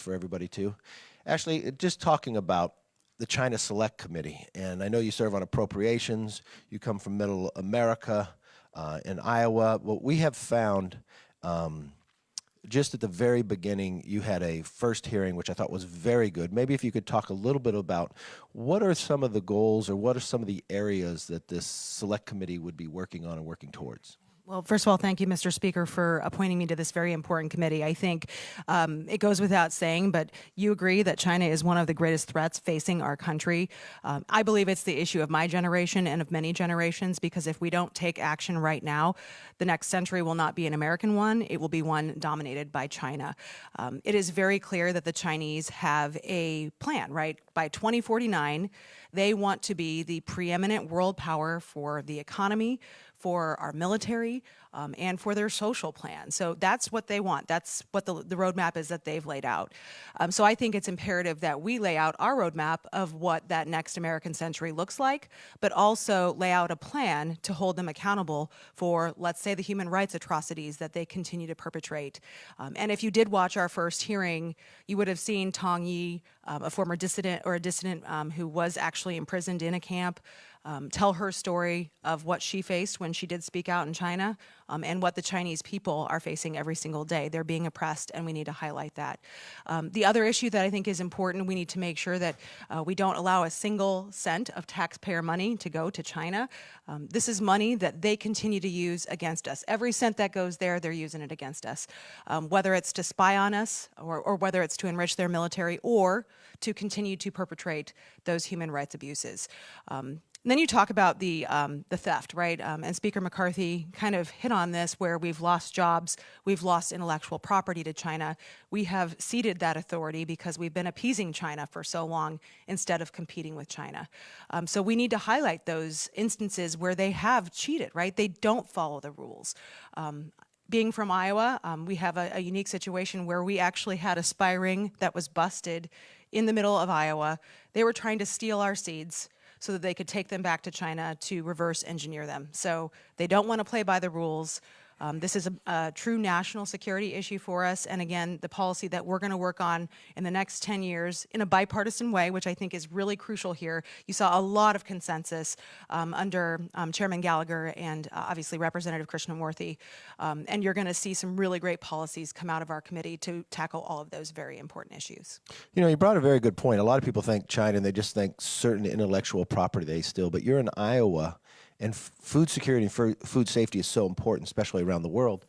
for everybody too. Ashley, just talking about the China Select Committee, and I know you serve on appropriations, you come from Middle America, in Iowa. What we have found, just at the very beginning, you had a first hearing, which I thought was very good. Maybe if you could talk a little bit about what are some of the goals or what are some of the areas that this Select Committee would be working on and working towards? Well, first of all, thank you, Mr. Speaker, for appointing me to this very important committee. I think it goes without saying, but you agree that China is one of the greatest threats facing our country. I believe it's the issue of my generation and of many generations, because if we don't take action right now, the next century will not be an American one. It will be one dominated by China. It is very clear that the Chinese have a plan, right? By 2049, they want to be the preeminent world power for the economy, for our military, and for their social plan. So that's what they want. That's what the roadmap is that they've laid out. So I think it's imperative that we lay out our roadmap of what that next American century looks like, but also lay out a plan to hold them accountable for, let's say, the human rights atrocities that they continue to perpetrate. And if you did watch our first hearing, you would have seen Tong Yi, a former dissident or a dissident who was actually imprisoned in a camp, tell her story of what she faced when she did speak out in China, and what the Chinese people are facing every single day. They're being oppressed, and we need to highlight that. The other issue that I think is important, we need to make sure that we don't allow a single cent of taxpayer money to go to China. This is money that they continue to use against us. Every cent that goes there, they're using it against us, whether it's to spy on us or whether it's to enrich their military or to continue to perpetrate those human rights abuses. And then you talk about the theft, right? And Speaker McCarthy kind of hit on this, where we've lost jobs, we've lost intellectual property to China. We have ceded that authority because we've been appeasing China for so long instead of competing with China. So we need to highlight those instances where they have cheated, right? They don't follow the rules. Being from Iowa, we have a unique situation where we actually had a spy ring that was busted in the middle of Iowa. They were trying to steal our seeds so that they could take them back to China to reverse engineer them. So they don't want to play by the rules. This is a true national security issue for us. And again, the policy that we're going to work on in the next 10 years in a bipartisan way, which I think is really crucial here. You saw a lot of consensus under Chairman Gallagher and obviously Representative Krishnamurthy. And you're going to see some really great policies come out of our committee to tackle all of those very important issues. You know, you brought a very good point. A lot of people think China and they just think certain intellectual property they steal, but you're in Iowa. And food security and food safety is so important, especially around the world.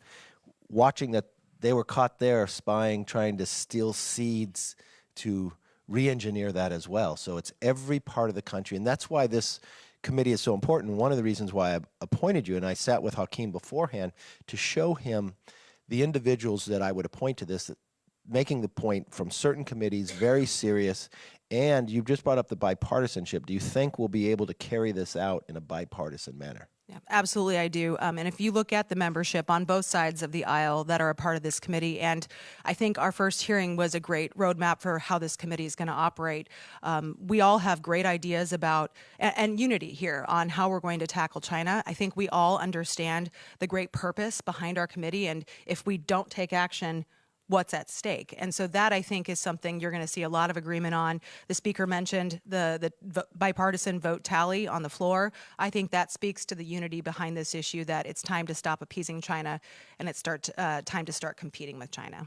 Watching that they were caught there spying, trying to steal seeds to re-engineer that as well. So it's every part of the country. And that's why this committee is so important. One of the reasons why I appointed you, and I sat with Hakeem beforehand to show him the individuals that I would appoint to this, making the point from certain committees, very serious. And you just brought up the bipartisanship. Do you think we'll be able to carry this out in a bipartisan manner? Yeah, absolutely, I do. And if you look at the membership on both sides of the aisle that are a part of this committee, and I think our first hearing was a great roadmap for how this committee is going to operate. We all have great ideas about, and unity here on how we're going to tackle China. I think we all understand the great purpose behind our committee, and if we don't take action, what's at stake. And so that, I think, is something you're going to see a lot of agreement on. The speaker mentioned the bipartisan vote tally on the floor. I think that speaks to the unity behind this issue, that it's time to stop appeasing China and it's time to start competing with China.